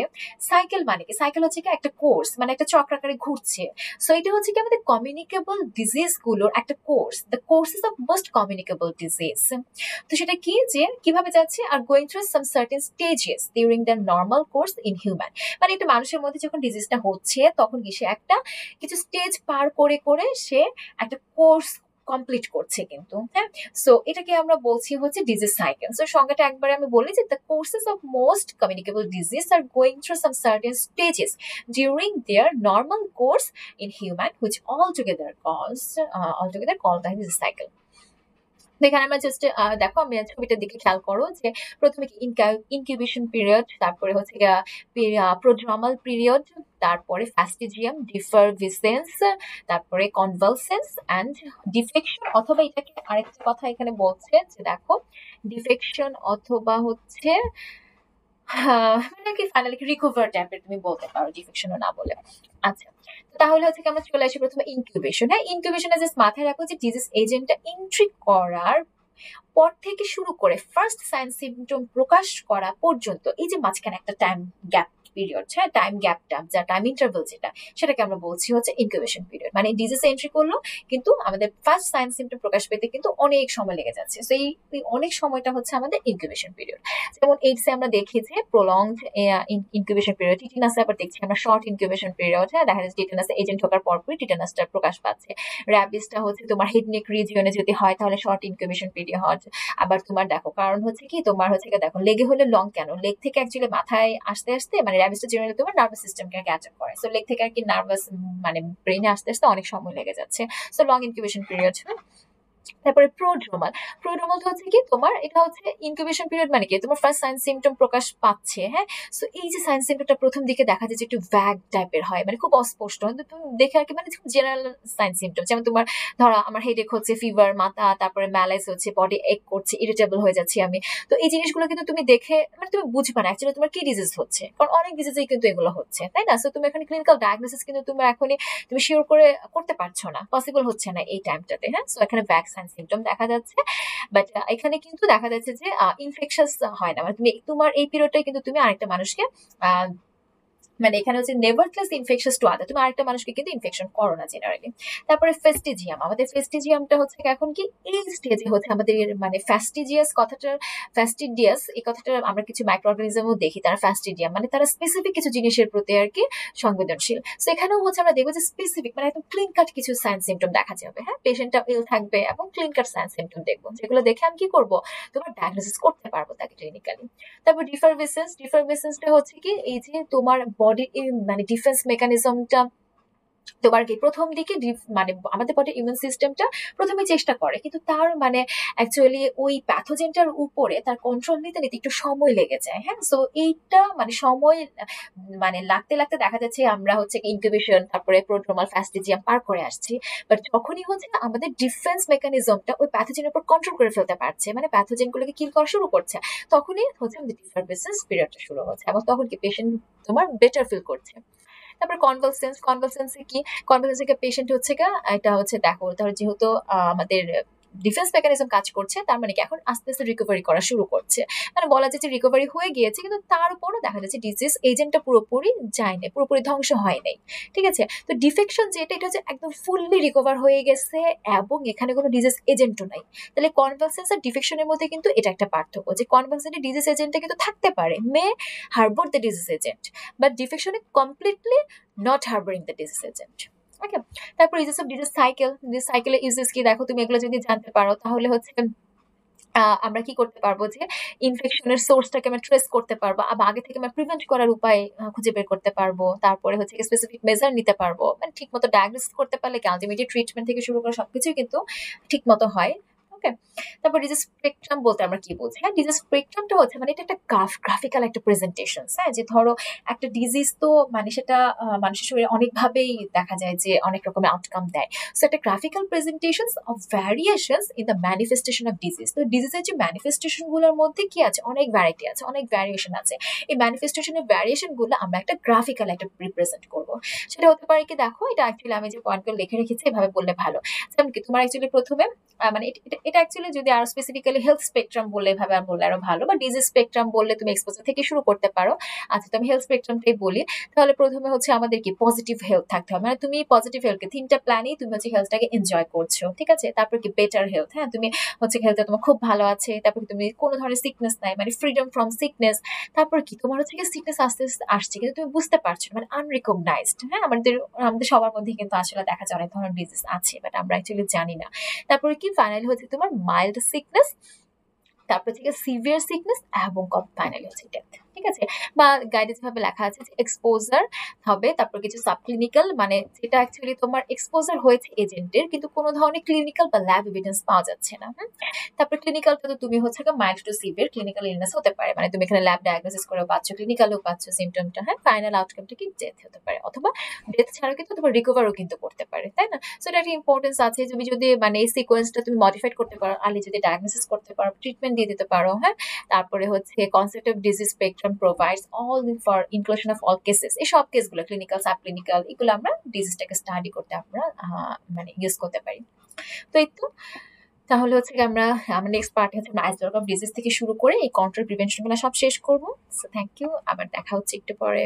সাইকেল মানে কি, সাইকেল হচ্ছে কি একটা কোর্স, মানে একটা চক্রাকারে ঘুরছে। সো এটা হচ্ছে কি আমাদের কমিউনিকেবল ডিজিজ গুলোর একটা course, the courses of most communicable disease. তো সেটা কি, যে কিভাবে যাচ্ছে, are going through some certain stages during the normal course in human. মানে একটা মানুষের মধ্যে যখন ডিজিজটা হচ্ছে তখন কি সে একটা কিছু স্টেজ পার করে করে সে একটা কোর্স কমপ্লিট করছে কিন্তু, হ্যাঁ। সো এটাকে আমরা বলছি হচ্ছে ডিজিজ সাইকেল। সো সংজ্ঞাটা একবারে আমি বলি যে the courses of most communicable disease are going through some certain stages during there normal course in human which altogether call the disease cycle. এখানে আমরা জাস্ট দেখো, আমি ছবিটার দিকে খেয়াল করো যে প্রথমে ইনকিউবেশন পিরিয়ড, তারপরে হচ্ছে প্রোড্রামাল পিরিয়ড, তারপরে ফ্যাস্টিজিয়াম, ডিফারভিসেন্স, তারপরে কনভালসেন্স অ্যান্ড ডিফেকশন, অথবা এটাকে আরেকটা কথা এখানে বলছে যে দেখো ডিফেকশন অথবা হচ্ছে মানে কি ফাইনালি রিকভার টাইপের তুমি বলতে পারো, ডিফেকশনও না বলে। আচ্ছা, তাহলে হচ্ছে আমরা চলে আসি প্রথমে ইনকিউবেশন। হ্যাঁ, ইনকিউবেশনে জাস্ট মাথায় রাখো যে ডিজিজ এজেন্টটা এন্ট্রি করার পর থেকে শুরু করে ফার্স্ট সাইন সিমটম প্রকাশ করা পর্যন্ত এই যে মাঝখানে একটা টাইম গ্যাপ পিরিয়ড, হ্যাঁ, টাইম গ্যাপটা, যা টাইম ইন্টারভেল যেটা, সেটাকে আমরা বলছি হচ্ছে ইনকিউবেশন পিরিয়ড। মানে ডিজিজ এন্ট্রি করলো কিন্তু আমাদের ফার্স্ট সাইন সিমটম প্রকাশ পেতে কিন্তু অনেক সময় লেগে যাচ্ছে। তো এই অনেক সময়টা হচ্ছে আমাদের ইনকিউবেশন পিরিয়ড। যেমন এইডসে আমরা দেখি যে প্রলংড ইনকিউবেশন পিরিয়ড, টিটেনাসে আবার দেখছি আমরা শর্ট ইনকিউবেশন পিরিয়ড। হ্যাঁ, দেখা যাচ্ছে টিটেনাসে এজেন্ট ঢোকার পরপরই টিটেনাসটা প্রকাশ পাচ্ছে। র্যাবিসটা হচ্ছে তোমার হেড নেক রিজিয়নে যদি হয় তাহলে short incubation period. Very hot. আবার তোমার দেখো কারণ হচ্ছে কি তোমার হচ্ছে কি দেখো লেগে হলে লং কেন, লেগ থেকে অ্যাকচুয়ালি মাথায় আসতে আসতে মানে র্যাবিসটা জেনারেলি তোমার নার্ভাস সিস্টেমকে ক্যাচ আপ করে, সো লেগ থেকে আর কি নার্ভাস মানে ব্রেনে আসতে আসতে অনেক সময় লেগে যাচ্ছে, সো লং ইনকিউবেশন পিরিয়ড। তারপরে প্রোড্রোমাল, প্রোড্রোমালটা হচ্ছে কি তোমার এটা হচ্ছে ইনকিউবেশন পিরিয়ড, মানে কি তোমার ফার্স্ট সাইন সিমটম প্রকাশ পাচ্ছে, হ্যাঁ। সো এই যে সাইন সিমটমটা প্রথম দিকে দেখা যায় যে একটু ভ্যাগ টাইপের হয়, মানে খুব অস্পষ্ট, কিন্তু তুমি দেখে আর কি মানে জেনারেল সাইন সিমটম, যেমন তোমার ধরো আমার হেডেক হচ্ছে, ফিভার, মাথা, তারপরে ম্যালাইস হচ্ছে, বডি এক করছে, ইরিটেবল হয়ে যাচ্ছি আমি। তো এই জিনিসগুলো কিন্তু তুমি দেখে মানে তুমি বুঝবে না অ্যাকচুয়ালি তোমার কি ডিজিজ হচ্ছে, কারণ অনেক ডিজিজেই কিন্তু এগুলো হচ্ছে, তাই না? সো তুমি এখন ক্লিনিক্যাল ডায়াগনোসিস কিন্তু তুমি এখনই তুমি শিওর করে করতে পারছো না, পসিবল হচ্ছে না এই টাইমটাতে, হ্যাঁ। সো এখানে ভ্যাগ সাইন সিমটম দেখা যাচ্ছে, বাট এখানে কিন্তু দেখা যাচ্ছে যে ইনফেকশাস হয় না, মানে তুমি তোমার এই পিরিয়ডটাই কিন্তু তুমি আরেকটা মানুষকে আহ মানে এখানে হচ্ছে নেভারথলেস ইনফেকশাস টু আদার, তুমি আরেকটা মানুষকে কিন্তু ইনফেকশন করো না জেনারেলি। তারপরে ফেস্টিজিয়াম, আমাদের ফেস্টিজিয়ামটা হচ্ছে এখন কি এই স্টেজে হচ্ছে আমাদের মানে ফ্যাস্টিজিয়াস কথাটার, ফ্যাস্টিডিয়াস এই কথাটা আমরা কিছু মাইক্রো অর্গানিজমও দেখি, তারা ফ্যাস্টিডিয়াম মানে তারা স্পেসিফিক কিছু জিনিসের প্রতি আর কি সংবেদনশীল। সো এখানেও হচ্ছে আমরা দেখবো যে স্পেসিফিক মানে একদম ক্লিন কাট কিছু সাইন সিমটম দেখা যাবে, হ্যাঁ, পেশেন্টটা ইল থাকবে এবং ক্লিন কাট সাইন সিমটম দেখবো, যেগুলো দেখে আমি কি করবো তোমার ডায়াগনোসিস করতে পারবো তাকে ক্লিনিক্যালি। তারপর ডিফারভেসেন্স, ডিফারভেসেন্সটা হচ্ছে কি এই যে তোমার বডির মানে ডিফেন্স মেকানিজমটা তোমার কি প্রথম দিকে মানে আমাদের বডির ইমিউন সিস্টেমটা প্রথমে চেষ্টা করে, কিন্তু তার মানে অ্যাকচুয়ালি ওই প্যাথোজেনটার উপরে তার কন্ট্রোল নিতে নিতে একটু সময় লেগে যায়, হ্যাঁ। সো এইটা মানে সময় মানে লাগতে লাগতে দেখা যাচ্ছে আমরা হচ্ছে ইনকিউবেশন তারপরে প্রোড্রোমাল ফ্যাস্টিজিয়াম পার করে আসছি, বাট যখনই হচ্ছে আমাদের ডিফেন্স মেকানিজমটা ওই প্যাথোজেনের উপর কন্ট্রোল করে ফেলতে পারছে, মানে প্যাথোজেনগুলোকে কিল করা শুরু করছে, তখনই হচ্ছে আমাদের ডিফারভেসেন্স পিরিয়ডটা শুরু হচ্ছে, এবং তখন কি পেশেন্ট তোমার বেটার ফিল করছে। তারপর কনভালসেন্স, কনভালসেন্সে কি, কনভালসেন্সে পেশেন্ট হচ্ছে গা এটা হচ্ছে দেখো ধরো যেহেতু আমাদের ডিফেন্স মেকানিজম কাজ করছে, তার মানে কি এখন আস্তে আস্তে রিকভারি করা শুরু করছে, মানে বলা যাচ্ছে রিকভারি হয়ে গিয়েছে, কিন্তু তারপরও দেখা যাচ্ছে ডিজিজ এজেন্টটা পুরোপুরি যায় নাই, পুরোপুরি ধ্বংস হয় নাই, ঠিক আছে। তো ডিফেকশন যেটা এটা হচ্ছে একদম ফুললি রিকভার হয়ে গেছে এবং এখানে কোনো ডিজিজ এজেন্টও নাই। তাহলে কনভালসেন্স আর ডিফেকশনের মধ্যে কিন্তু এটা একটা পার্থক্য, যে কনভালসেন্টে ডিজিজ এজেন্টটা কিন্তু থাকতে পারে, may harbour the disease agent, but ডিফেকশনে completely not harboring the disease agent. Okay. তারপর uses of disease cycle, disease সাইকেলের ইউজেস কি দেখো তুমি এগুলো যদি জানতে পারো তাহলে হচ্ছে আমরা কি করতে পারবো যে ইনফেকশনের সোর্সটাকে আমরা ট্রেস করতে পারবো, আবার আগে থেকে আমরা প্রিভেন্ট করার উপায় খুঁজে বের করতে পারবো, তারপরে হচ্ছে স্পেসিফিক মেজার নিতে পারবো, মানে ঠিক মতো ডায়াগনোসিস করতে পারলে কি আলটিমেটলি ট্রিটমেন্ট থেকে শুরু করে সবকিছুই কিন্তু ঠিক মতো হয়। ওকে। তারপর ডিজিজ স্পেকট্রাম বলতে আমরা কি বুঝি, হ্যাঁ, ডিজিজ স্পেকট্রামটা হচ্ছে মানে এটা একটা গ্রাফিক্যাল একটা প্রেজেন্টেশন, হ্যাঁ, যে ধরো একটা ডিজিজ তো মানে সেটা মানুষের শরীরে অনেকভাবেই দেখা যায় যে অনেক রকমের আউটকাম দেয়, সো একটা graphical presentation of variations in the manifestation of disease. তো ডিজিজের যে ম্যানিফেস্টেশন গুলোর মধ্যে কি আছে, অনেক ভ্যারাইটি আছে, অনেক ভ্যারিয়েশন আছে, এই ম্যানিফেস্টেশনের ভ্যারিয়েশন গুলো আমরা একটা গ্রাফিক্যাল একটা রিপ্রেজেন্ট করবো। সেটা হতে পারে কি দেখো এটা অ্যাকচুয়ালি আমি যে পয়েন্টগুলো লিখে রেখেছি এভাবে বললে ভালো, যেমন কি তোমার অ্যাকচুয়ালি প্রথমে মানে এটা অ্যাকচুয়ালি যদি আরো স্পেসিফিক্যালি হেলথ স্পেকট্রাম বললে এভাবে আর বললে আরো ভালো, বা ডিজিজ স্পেকট্রাম বললে তুমি এক্সপোজার থেকে শুরু করতে পারো। আচ্ছা, তো আমি হেলথ স্পেকট্রামটাই বলি, তাহলে প্রথমে হচ্ছে আমাদের কি পজিটিভ হেলথ থাকতে হবে, মানে তুমি পজিটিভ হেলথকে তিনটা প্ল্যানই তুমি হচ্ছে হেলথটাকে এনজয় করছো, ঠিক আছে। তারপর কি বেটার হেলথ, হ্যাঁ, তুমি হচ্ছে হেলথটা তোমার খুব ভালো আছে, তারপর তুমি কোনো ধরনের সিকনেস নাই, মানে ফ্রিডম ফ্রম সিকনেস। তারপর কি তোমার হচ্ছে সিকনেস আস্তে আস্তে আসছে কিন্তু তুমি বুঝতে পারছো মানে আনরিকগনাইজড, হ্যাঁ, আমাদের আমাদের সবার মধ্যে কিন্তু আসলে দেখা যায় অনেক ধরনের ডিজিজ আছে, বাট আমরা অ্যাকচুয়ালি জানি না। তারপরে কি ফাইনালি হচ্ছে তোমার মাইল্ড সিকনেস, তারপর থেকে সিভিয়ার সিকনেস এবং ফাইনালি হচ্ছে ডেথ, ঠিক আছে। বা গাইডে যেভাবে লেখা আছে যে এক্সপোজার হবে, তারপর কিছু সাবক্লিনিক্যাল মানে যেটা অ্যাকচুয়ালি তোমার এক্সপোজার হয়েছে এজেন্টের কিন্তু কোনো ধরনের ক্লিনিক্যাল বা ল্যাব এভিডেন্স পাওয়া যাচ্ছে না। তারপর ক্লিনিক্যালটা তো তুমি হচ্ছে mild to severe clinical illness হতে পারে, মানে তুমি এখানে ল্যাব ডায়াগনোসিস করে পাচ্ছ, ক্লিনিক্যালও পাচ্ছ সিমটমটা, হ্যাঁ, ফাইনাল আউটকামটা কি ডেথ হতে পারে, অথবা ডেথ ছাড়াও কিন্তু তোমার রিকভারও কিন্তু করতে পারে, তাই না? সো এটা একটা ইম্পর্টেন্স আছে, তুমি যদি মানে এই সিকোয়েন্সটা তুমি মডিফাইড করতে পারো, আলি যদি ডায়াগনোসিস করতে পারো, ট্রিটমেন্ট দিয়ে দিতে পারো, হ্যাঁ। তারপরে হচ্ছে concept of disease spectrum provides all for inclusion of all cases, এই সব কেসগুলো ক্লিনিক্যাল সাবক্লিনিক্যাল এগুলো আমরা ডিজিজটাকে স্টাডি করতে আমরা মানে ইউজ করতে পারি। তো এই তো তাহলে হচ্ছে আমরা আমার নেক্সট পার্ট হচ্ছে আমরা আইসোলেট অফ ডিজিজ থেকে শুরু করে এই কন্ট্রোল প্রিভেনশন গুলো সব শেষ করবো। সো থ্যাংক ইউ, আবার দেখা হচ্ছে একটু পরে।